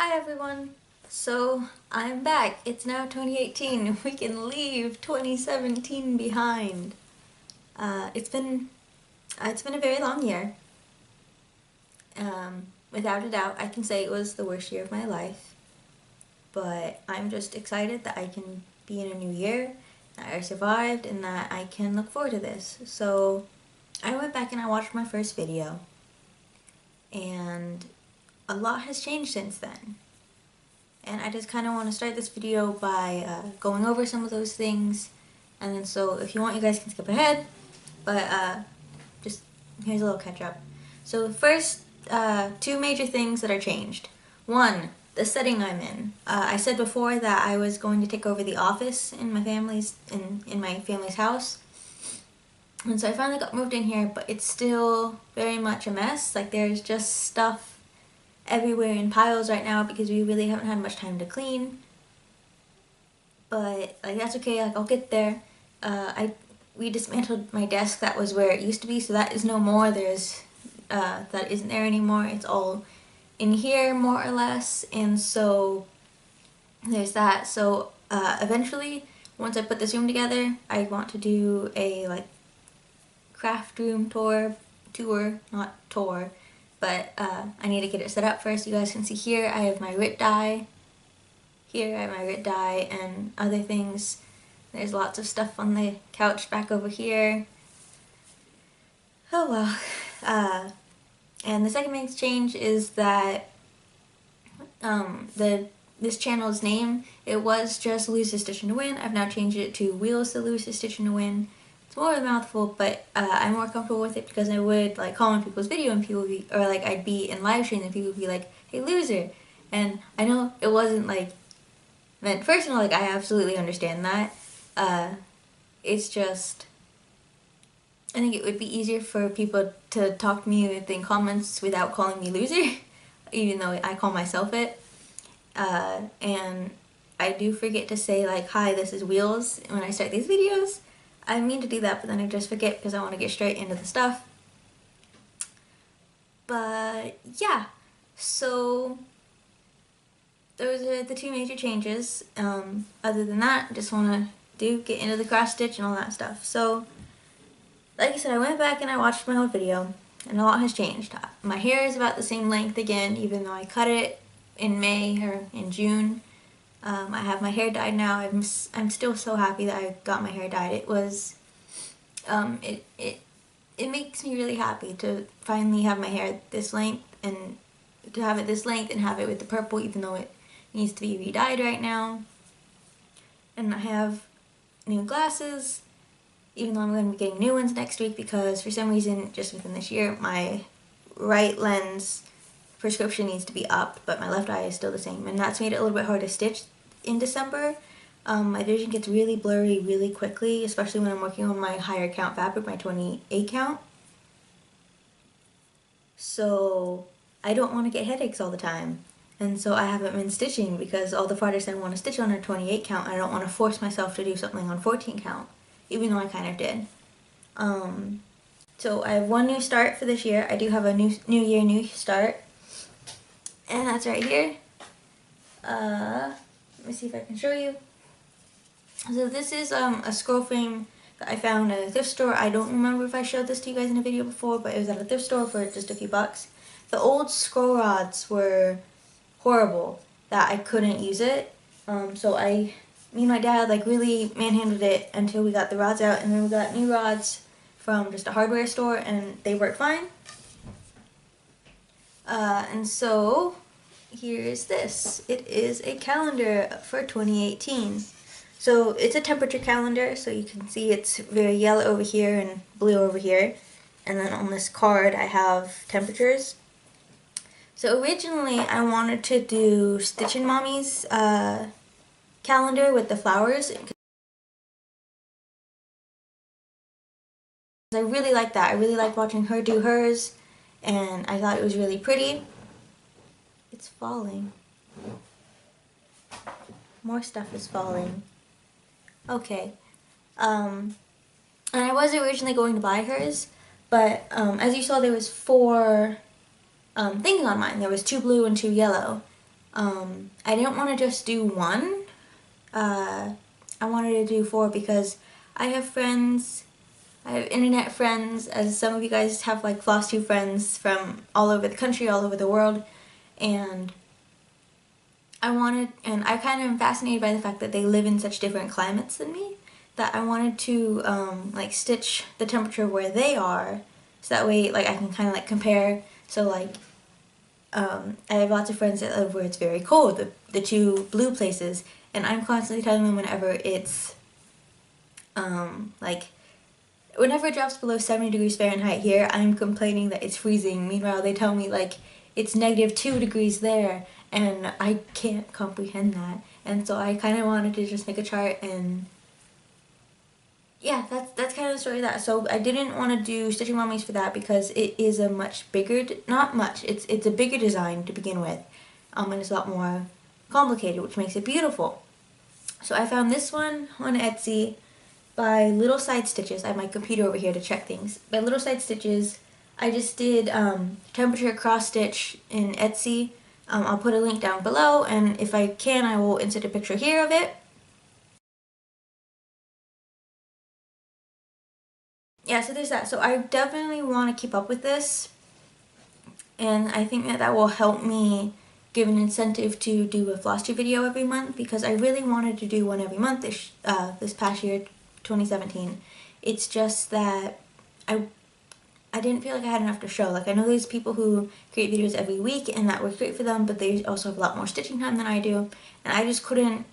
Hi everyone! So, I'm back. It's now 2018. We can leave 2017 behind. It's been a very long year. Without a doubt, I can say it was the worst year of my life. But I'm just excited that I can be in a new year, that I survived, and that I can look forward to this. So, I went back and I watched my first video. And a lot has changed since then. And I just kind of want to start this video by going over some of those things, and then so if you want, you guys can skip ahead, but just here's a little catch up. So first, two major things that are changed. One, the setting I'm in. I said before that I was going to take over the office in my family's house, and so I finally got moved in here, but it's still very much a mess. Like, there's just stuff everywhere in piles right now because we really haven't had much time to clean. But like, that's okay, like, I'll get there. We dismantled my desk that was where it used to be, so that is no more. That isn't there anymore. It's all in here more or less, and so there's that. So eventually, once I put this room together, I want to do a like craft room tour, not tour. But I need to get it set up first. You guys can see here I have my RIT die. Here I have my RIT die and other things. There's lots of stuff on the couch back over here. Oh well. And the second main change is that this channel's name, it was just Lose to Stitch and to Win. I've now changed it to Wheels to Lose to Stitch and to Win. It's more of a mouthful, but I'm more comfortable with it because I would like comment people's video and people would be, or like I'd be in live streams and people would be like, "Hey loser," and I know it wasn't like meant personal. Like, I absolutely understand that. It's just, I think it would be easier for people to talk to me within comments without calling me loser, even though I call myself it. And I do forget to say like, "Hi, this is Wheels," when I start these videos. I mean to do that, but then I just forget because I want to get straight into the stuff. But yeah, so those are the two major changes. Other than that, I just want to get into the cross stitch and all that stuff. So like I said, I went back and I watched my old video, and a lot has changed. My hair is about the same length again, even though I cut it in May or in June. I have my hair dyed now. I'm still so happy that I got my hair dyed. It was, it makes me really happy to finally have my hair this length, and to have it this length and have it with the purple, even though it needs to be re-dyed right now. And I have new glasses, even though I'm going to be getting new ones next week because for some reason, just within this year, my right lens prescription needs to be up, but my left eye is still the same, and that's made it a little bit hard to stitch in December. My vision gets really blurry really quickly, especially when I'm working on my higher count fabric, my 28 count. So I don't want to get headaches all the time, and so I haven't been stitching because all the projects I want to stitch on are 28 count. I don't want to force myself to do something on 14 count, even though I kind of did. So I have one new start for this year. I do have a new year, new start. And that's right here. Let me see if I can show you. So this is a scroll frame that I found at a thrift store. I don't remember if I showed this to you guys in a video before, but it was at a thrift store for just a few bucks. The old scroll rods were horrible, that I couldn't use it. So me and my dad like really manhandled it until we got the rods out, and then we got new rods from just a hardware store, and they work fine. And so here's this. It is a calendar for 2018. So it's a temperature calendar, so you can see it's very yellow over here and blue over here. And then on this card I have temperatures. So originally I wanted to do Stitchin' Mommy's calendar with the flowers. I really like that. I really like watching her do hers, and I thought it was really pretty. It's falling. More stuff is falling. Okay. And I was originally going to buy hers, but as you saw, there was 4 things on mine. There was 2 blue and 2 yellow. I didn't want to just do one. I wanted to do 4 because I have friends, I have internet friends, as some of you guys have like Flosstube friends from all over the country, all over the world, and I kind of am fascinated by the fact that they live in such different climates than me, that I wanted to like stitch the temperature where they are, so that way like I can kind of like compare. So like I have lots of friends that live where it's very cold, the 2 blue places, and I'm constantly telling them whenever it's like whenever it drops below 70 degrees Fahrenheit here, I'm complaining that it's freezing. Meanwhile, they tell me like it's -2 degrees there, and I can't comprehend that. And so I kind of wanted to just make a chart, and yeah, that's kind of the story of that. So I didn't want to do Stitching Mommies for that because it is a much bigger, not much, it's a bigger design to begin with, and it's a lot more complicated, which makes it beautiful. So I found this one on Etsy by Little Side Stitches. I have my computer over here to check things. By Little Side Stitches, I just did temperature cross stitch in Etsy. I'll put a link down below, and if I can, I will insert a picture here of it. Yeah, so there's that. So I definitely want to keep up with this, and I think that that will help me give an incentive to do a Flosstube video every month, because I really wanted to do one every month this past year, 2017. It's just that I didn't feel like I had enough to show. Like, I know there's people who create videos every week, and that works great for them, but they also have a lot more stitching time than I do, and I just couldn't,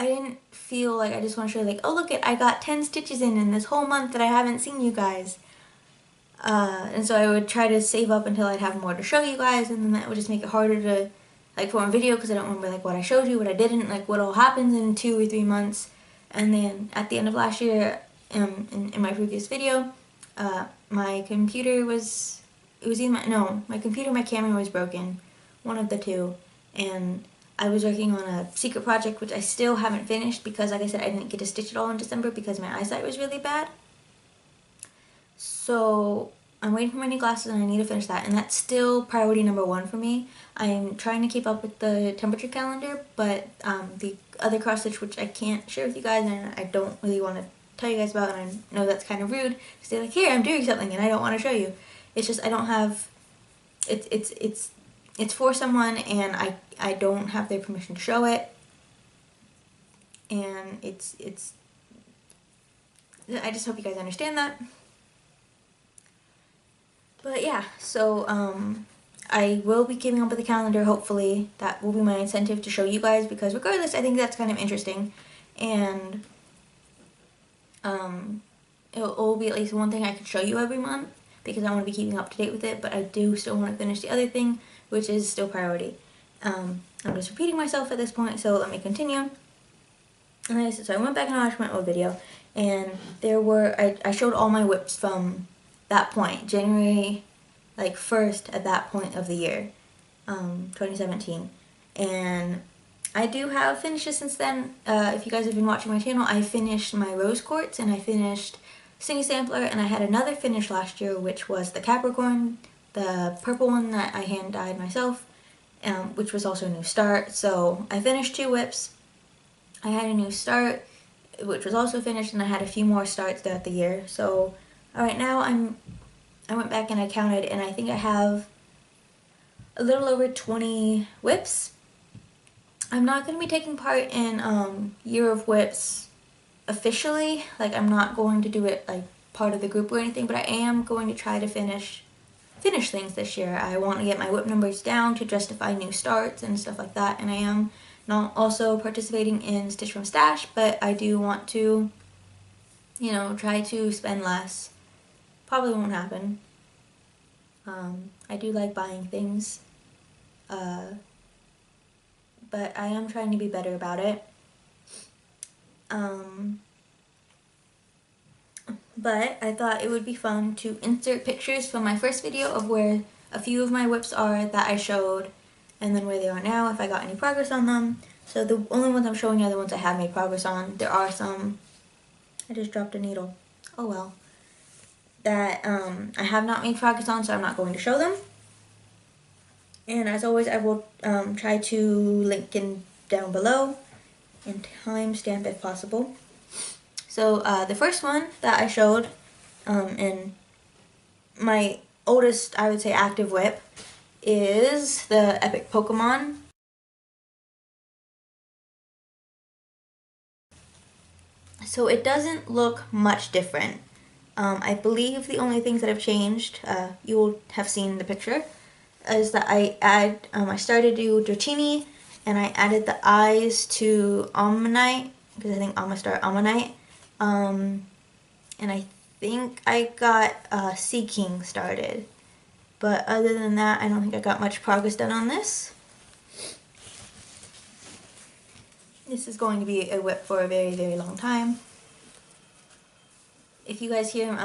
I didn't feel like I just want to show like, oh look it, I got 10 stitches in this whole month that I haven't seen you guys. And so I would try to save up until I'd have more to show you guys, and then that would just make it harder to like form a video, because I don't remember like what I showed you, what I didn't, like what all happens in 2 or 3 months. And then at the end of last year, in my previous video, my computer was, it was either my computer, my camera was broken, one of the two, and I was working on a secret project which I still haven't finished because, like I said, I didn't get to stitch it all in December because my eyesight was really bad. So I'm waiting for my new glasses, and I need to finish that, and that's still priority number 1 for me. I'm trying to keep up with the temperature calendar, but the other cross stitch, which I can't share with you guys, and I don't really want to tell you guys about, and I know that's kind of rude to say like, here, I'm doing something and I don't want to show you. It's just I don't have, it's for someone, and I don't have their permission to show it, and I just hope you guys understand that. But yeah, so I will be keeping up with the calendar, hopefully. That will be my incentive to show you guys, because regardless, I think that's kind of interesting, and it'll be at least one thing I could show you every month, because I want to be keeping up to date with it, but I do still want to finish the other thing, which is still priority. I'm just repeating myself at this point, so let me continue. And so I went back and watched my old video, and there were, I showed all my whips from that point, January like 1st at that point of the year, 2017, and I do have finishes since then. If you guys have been watching my channel, I finished my rose quartz, and I finished Sing Sampler, and I had another finish last year, which was the Capricorn, the purple one that I hand dyed myself, which was also a new start. So I finished 2 whips. I had a new start, which was also finished, and I had a few more starts throughout the year. So right now I went back and I counted, and I think I have a little over 20 whips. I'm not going to be taking part in Year of Whips officially. Like, I'm not going to do it like part of the group or anything, but I am going to try to finish things this year. I want to get my whip numbers down to justify new starts and stuff like that, and I am not also participating in Stitch from Stash, but I do want to, you know, try to spend less. Probably won't happen. I do like buying things, but I am trying to be better about it. But I thought it would be fun to insert pictures from my first video of where a few of my whips are that I showed, and then where they are now, if I got any progress on them. So the only ones I'm showing are the ones I have made progress on. There are some, I just dropped a needle, oh well, that I have not made progress on, so I'm not going to show them. And as always, I will try to link in down below and timestamp if possible. So the first one that I showed in my oldest, I would say, active whip is the Epic Pokemon. So it doesn't look much different. I believe the only things that have changed, you will have seen the picture, is that I started to do Dratini, and I added the eyes to Ammonite, because I think Amistar Ammonite. And I think I got Sea King started. But other than that, I don't think I got much progress done on this. This is going to be a whip for a very, very long time. If you guys hear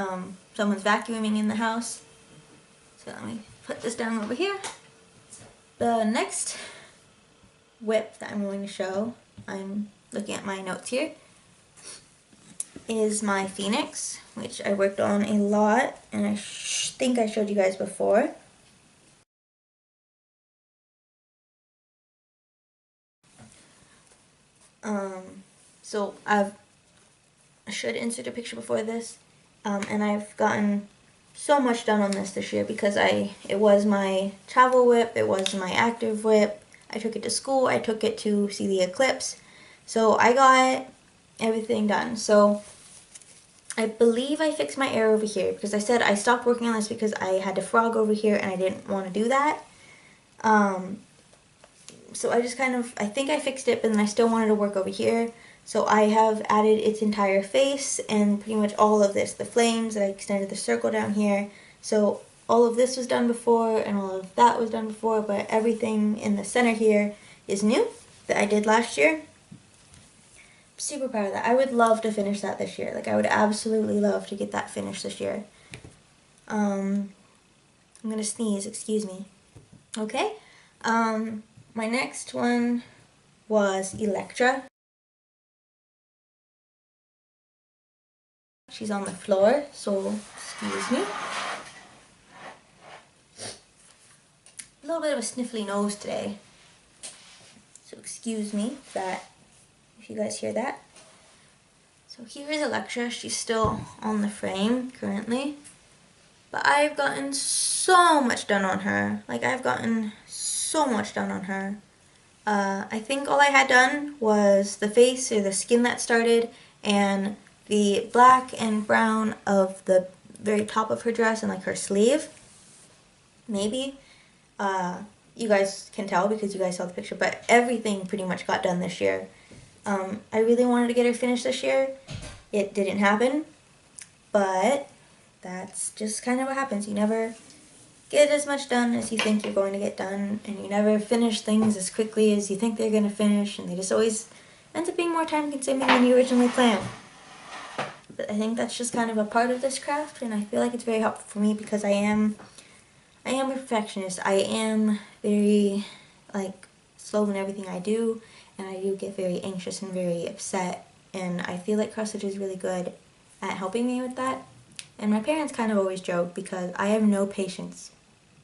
someone's vacuuming in the house, so let me put this down over here. The next whip that I'm going to show, I'm looking at my notes here, is my Phoenix, which I worked on a lot, and I think I showed you guys before. So I should insert a picture before this, and I've gotten so much done on this year because it was my travel whip, it was my active whip, I took it to school, I took it to see the eclipse, so I got everything done. So I believe I fixed my error over here, because I said I stopped working on this because I had to frog over here and I didn't want to do that. So I just I think I fixed it, but then I still wanted to work over here. So I have added its entire face and pretty much all of this, the flames, I extended the circle down here. So all of this was done before and all of that was done before, but everything in the center here is new that I did last year. I'm super proud of that. I would love to finish that this year. Like, I would absolutely love to get that finished this year. I'm gonna sneeze, excuse me. Okay, my next one was Electra. She's on the floor, so excuse me. A little bit of a sniffly nose today, so excuse me if you guys hear that. So here is Electra. She's still on the frame currently, but I've gotten so much done on her. Like, I've gotten so much done on her. I think all I had done was the face, or the skin that started, and the black and brown of the very top of her dress and like her sleeve. Maybe. You guys can tell because you guys saw the picture, but everything pretty much got done this year. I really wanted to get her finished this year. It didn't happen, but that's just kind of what happens. You never get as much done as you think you're going to get done, and you never finish things as quickly as you think they're going to finish, and they just always end up being more time consuming than you originally planned. But I think that's just kind of a part of this craft, and I feel like it's very helpful for me because I am a perfectionist. I am very, like, slow in everything I do, and I do get very anxious and very upset, and I feel like cross stitch is really good at helping me with that. And my parents kind of always joke because I have no patience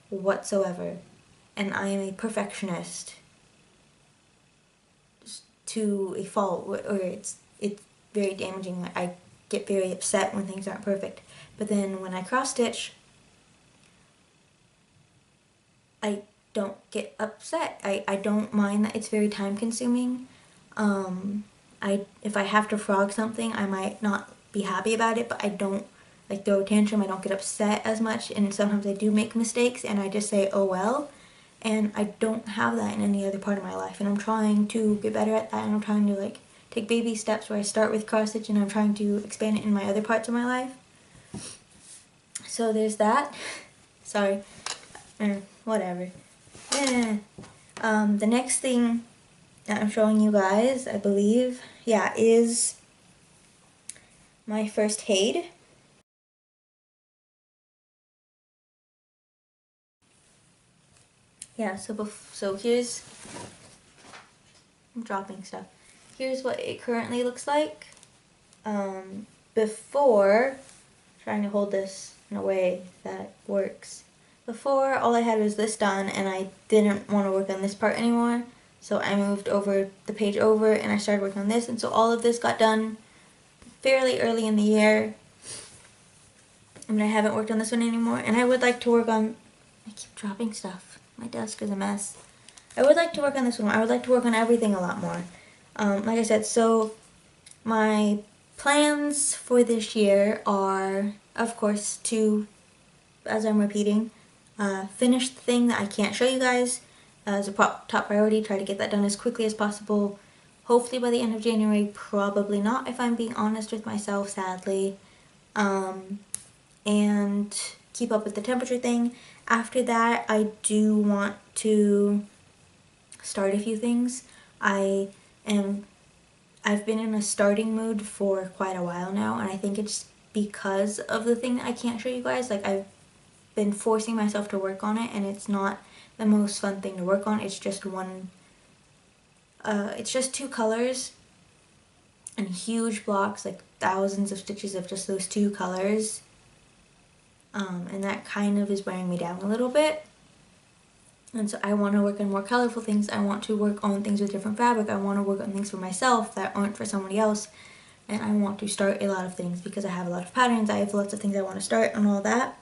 whatsoever, and I am a perfectionist to a fault, or it's very damaging. I get very upset when things aren't perfect, but then when I cross stitch, I don't get upset. I don't mind that it's very time consuming. If I have to frog something, I might not be happy about it, but I don't like throw a tantrum. I don't get upset as much, and sometimes I do make mistakes and I just say, oh well, and I don't have that in any other part of my life, and I'm trying to get better at that, and I'm trying to like take baby steps where I start with cross stitch and I'm trying to expand it in my other parts of my life. So there's that. Sorry. Whatever. The next thing that I'm showing you guys, I believe, yeah, is my first Haid. Yeah, so here's, I'm dropping stuff. Here's what it currently looks like. Before, trying to hold this in a way that works. before all I had was this done and I didn't want to work on this part anymore. So I moved over the page over and I started working on this, and so all of this got done fairly early in the year. And I haven't worked on this one anymore, and I would like to work on, I keep dropping stuff. My desk is a mess. I would like to work on this one. I would like to work on everything a lot more. Like I said, so my plans for this year are, of course, to, as I'm repeating, finish the thing that I can't show you guys as a top priority. Try to get that done as quickly as possible. Hopefully by the end of January, probably not, if I'm being honest with myself, sadly. And keep up with the temperature thing. After that, I do want to start a few things. I've been in a starting mood for quite a while now, and I think it's because of the thing that I can't show you guys. Like, I've been forcing myself to work on it, and it's not the most fun thing to work on. It's just it's just 2 colors and huge blocks, like thousands of stitches of just those 2 colors. And that kind of is wearing me down a little bit. And so I want to work on more colorful things. I want to work on things with different fabric. I want to work on things for myself that aren't for somebody else. And I want to start a lot of things because I have a lot of patterns. I have lots of things I want to start and all that.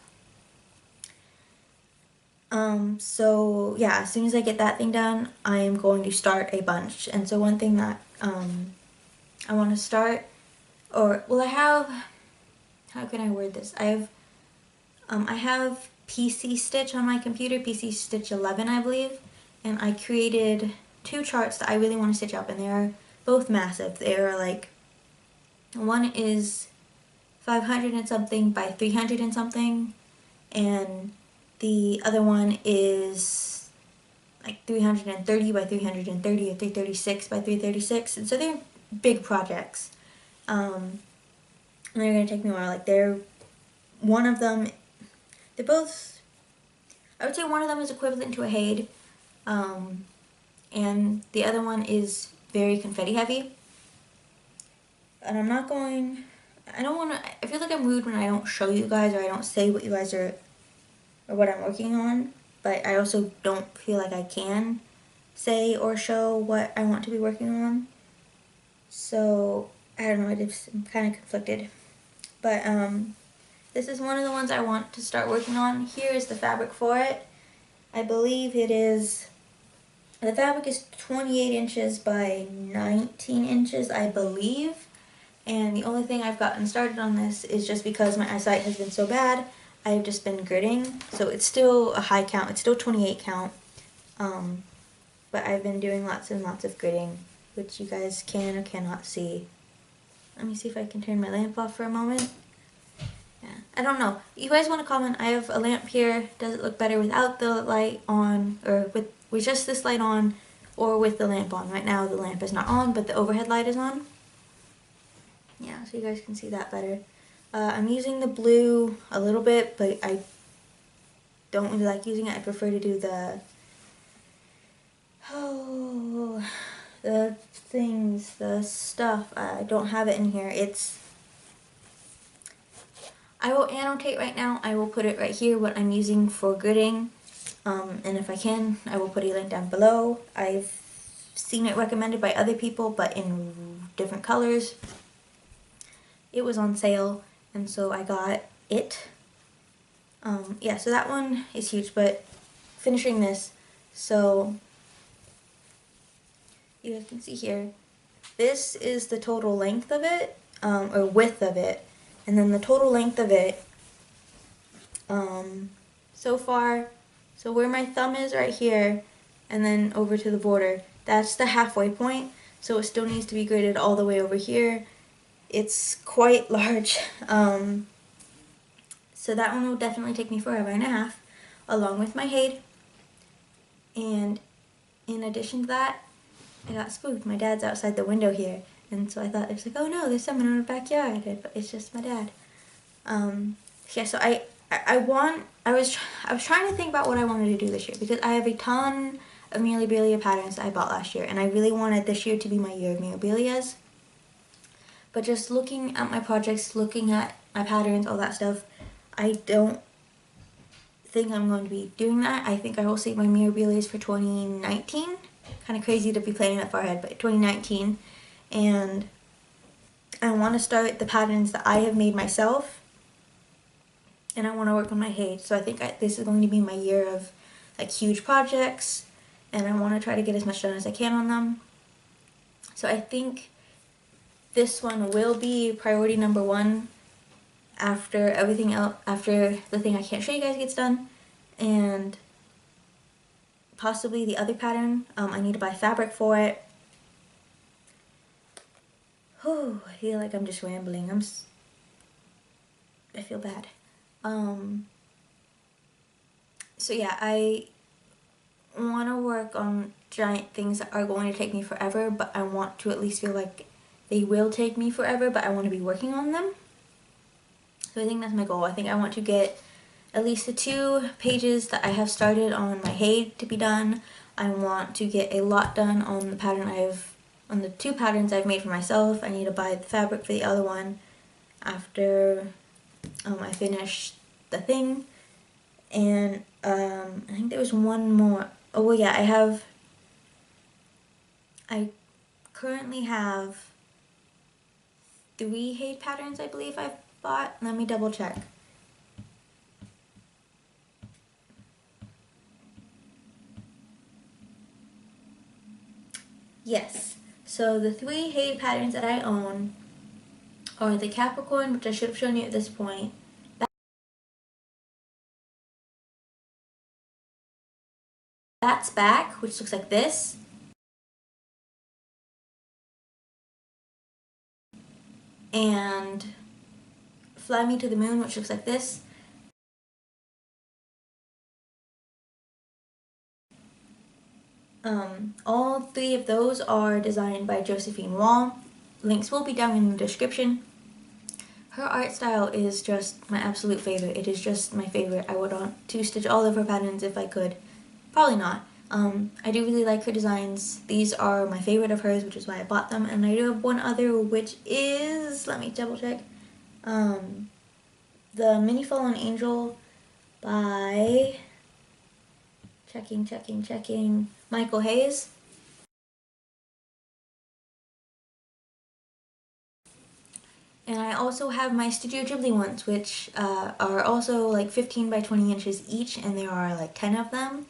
So yeah, as soon as I get that thing done, I am going to start a bunch. And so one thing that I want to start, or well, how can I word this? I have PC Stitch on my computer, PC Stitch 11 I believe, and I created 2 charts that I really want to stitch up, and they are both massive. They are like, one is 500 and something by 300 and something, and the other one is like 330 by 330 or 336 by 336, and so they're big projects. And they're going to take me a while. Like, one of them, they're both, I would say one of them is equivalent to a Haid, and the other one is very confetti heavy. And I don't want to, I feel like I'm rude when I don't show you guys or I don't say what you guys are, or what I'm working on, but I also don't feel like I can say or show what I want to be working on. So, I don't know, I'm kind of conflicted. But, this is one of the ones I want to start working on. Here is the fabric for it. I believe the fabric is 28 inches by 19 inches, I believe. And the only thing I've gotten started on this is just because my eyesight has been so bad, I've just been gridding. So it's still a high count, it's still 28 count. But I've been doing lots and lots of gridding, which you guys can or cannot see. Let me see if I can turn my lamp off for a moment. Yeah, I don't know. You guys want to comment? I have a lamp here. Does it look better without the light on, or with just this light on, or with the lamp on? Right now the lamp is not on, but the overhead light is on. Yeah, so you guys can see that better. I'm using the blue a little bit, but I don't really like using it. I prefer to do the stuff. I don't have it in here. I will annotate right now. I will put it right here, what I'm using for gridding. And if I can, I will put a link down below. I've seen it recommended by other people, but in different colors. It was on sale, and so I got it. Yeah, so that one is huge, but finishing this, so you guys can see here, this is the total length of it, or width of it, and then the total length of it, so far, so where my thumb is right here, and then over to the border, that's the halfway point, so it still needs to be graded all the way over here. It's quite large, so that one will definitely take me forever and a half, along with my Haid. And in addition to that, I got spooked. My dad's outside the window here, and so I thought, it was like, oh no, there's someone in the backyard, but it's just my dad. Yeah, so I was trying to think about what I wanted to do this year, because I have a ton of memorabilia patterns that I bought last year, and I really wanted this year to be my year of memorabilias. But just looking at my projects, looking at my patterns, all that stuff, I don't think I'm going to be doing that. I think I will save my memorabilia for 2019. Kind of crazy to be planning that far ahead, but 2019. And I want to start the patterns that I have made myself. And I want to work on my Hay. So I think this is going to be my year of like huge projects. And I want to try to get as much done as I can on them. So I think this one will be priority number 1 after everything else, after the thing I can't show you guys gets done. And possibly the other pattern, I need to buy fabric for it. Oh, I feel like I'm just rambling. I feel bad. So yeah, I want to work on giant things that are going to take me forever, but I want to at least feel like they will take me forever, but I want to be working on them. So I think that's my goal. I think I want to get at least the 2 pages that I have started on my Hay to be done. I want to get a lot done on on the 2 patterns I've made for myself. I need to buy the fabric for the other one after I finish the thing. And I think there was one more. Oh well, yeah, I currently have 3 Hay patterns I believe I've bought. Let me double check. Yes, so the 3 Hay patterns that I own are the Capricorn, which I should have shown you at this point. That's Back, which looks like this. And Fly Me to the Moon, which looks like this. All 3 of those are designed by Josephine Wall. Links will be down in the description. Her art style is just my absolute favorite. It is just my favorite. I would want to stitch all of her patterns if I could. Probably not. I do really like her designs. These are my favorite of hers, which is why I bought them. And I do have one other, which is, let me double check, the Mini Fallen Angel by, checking, Michael Hayes. And I also have my Studio Ghibli ones, which are also like 15 by 20 inches each, and there are like 10 of them.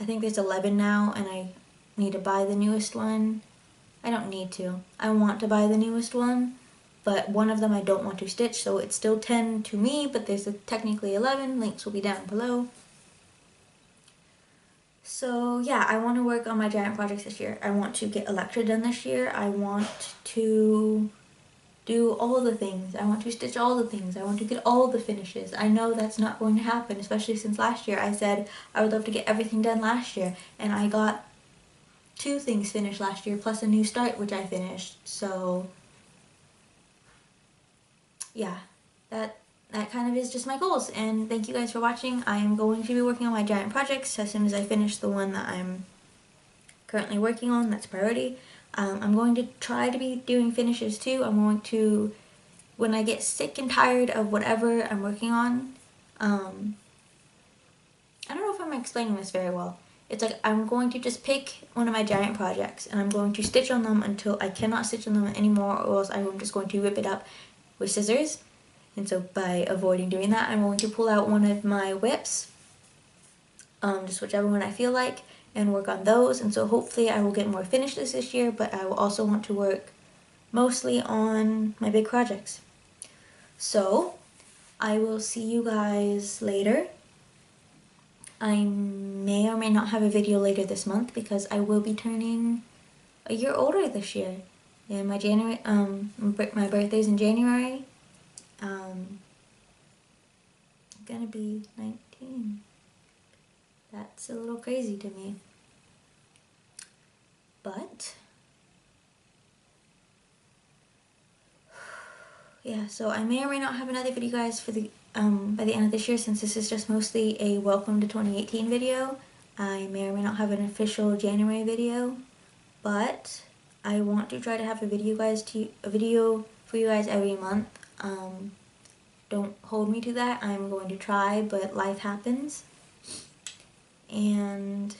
I think there's 11 now, and I need to buy the newest one. I don't need to. I want to buy the newest one, but one of them I don't want to stitch, so it's still 10 to me, but there's technically 11. Links will be down below. So yeah, I want to work on my giant projects this year. I want to get Electra done this year. I want to do all the things. I want to stitch all the things. I want to get all the finishes. I know that's not going to happen, especially since last year I said I would love to get everything done last year, and I got 2 things finished last year, plus a new start, which I finished. So yeah, that kind of is just my goals, and thank you guys for watching. I am going to be working on my giant projects as soon as I finish the one that I'm currently working on. That's priority. I'm going to try to be doing finishes too. I'm going to, when I get sick and tired of whatever I'm working on, I don't know if I'm explaining this very well. It's like I'm going to just pick one of my giant projects and I'm going to stitch on them until I cannot stitch on them anymore, or else I'm just going to rip it up with scissors. And so by avoiding doing that, I'm going to pull out one of my whips, just whichever one I feel like, and work on those. And so hopefully I will get more finishes this year, but I will also want to work mostly on my big projects. So I will see you guys later. I may or may not have a video later this month because I will be turning a year older this year. And my birthday's in January. I'm gonna be 19. That's a little crazy to me. But yeah, so I may or may not have another video, guys, for the by the end of this year, since this is just mostly a welcome to 2018 video. I may or may not have an official January video, but I want to try to have a video for you guys every month. don't hold me to that. I'm going to try, but life happens. And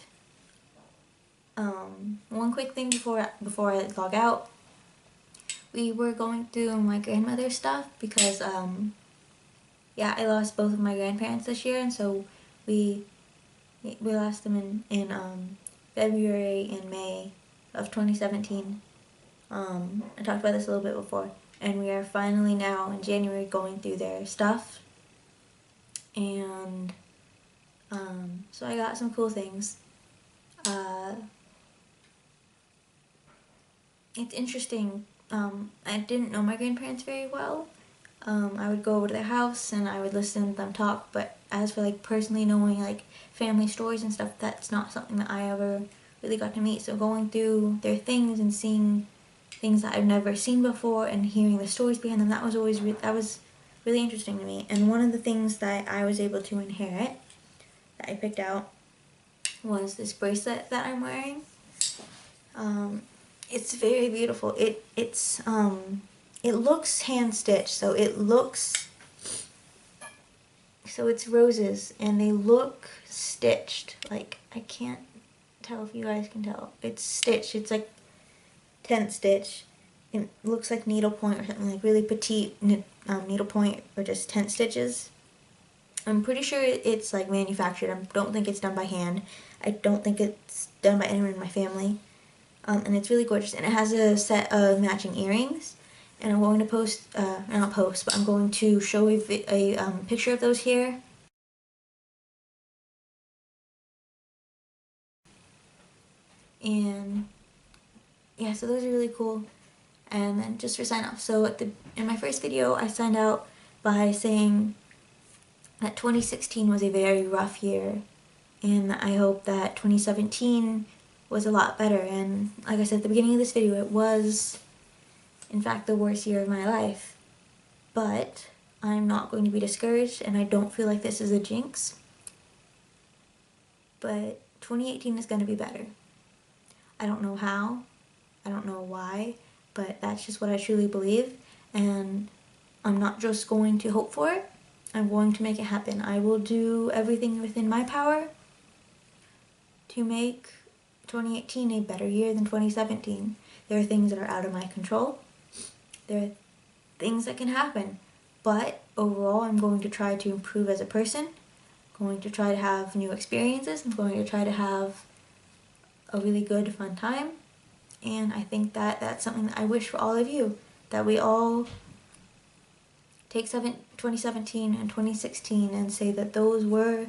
one quick thing before I log out, we were going through my grandmother's stuff because yeah, I lost both of my grandparents this year, and so we lost them in February and May of 2017. I talked about this a little bit before, and we are finally now in January going through their stuff, and so I got some cool things. It's interesting. I didn't know my grandparents very well. I would go over to their house and I would listen to them talk, but as for like personally knowing like family stories and stuff, that's not something that I ever really got to meet. So going through their things and seeing things that I've never seen before and hearing the stories behind them, that was always that was really interesting to me. And one of the things that I was able to inherit that I picked out was this bracelet that I'm wearing. It's very beautiful. It looks hand stitched, so it's roses and they look stitched. Like, I can't tell if you guys can tell. It's stitched. It's like tent stitch. It looks like needlepoint or something, like really petite needlepoint or just tent stitches. I'm pretty sure it's like manufactured. I don't think it's done by hand. I don't think it's done by anyone in my family. And it's really gorgeous. And it has a set of matching earrings. And I'm going to post, not post, but I'm going to show a picture of those here. And yeah, so those are really cool. And then just for sign off, so in my first video, I signed out by saying that 2016 was a very rough year, and I hope that 2017 was a lot better. And like I said at the beginning of this video, it was, in fact, the worst year of my life. But I'm not going to be discouraged, and I don't feel like this is a jinx. But 2018 is going to be better. I don't know how, I don't know why, but that's just what I truly believe, and I'm not just going to hope for it, I'm going to make it happen. I will do everything within my power to make 2018 a better year than 2017. There are things that are out of my control. There are things that can happen, but overall I'm going to try to improve as a person. I'm going to try to have new experiences. I'm going to try to have a really good, fun time. And I think that that's something that I wish for all of you, that we all take 2017 and 2016 and say that those were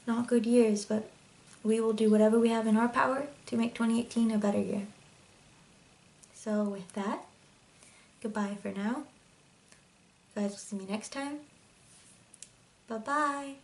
not good years, but we will do whatever we have in our power to make 2018 a better year. So with that, goodbye for now. You guys will see me next time. Bye-bye.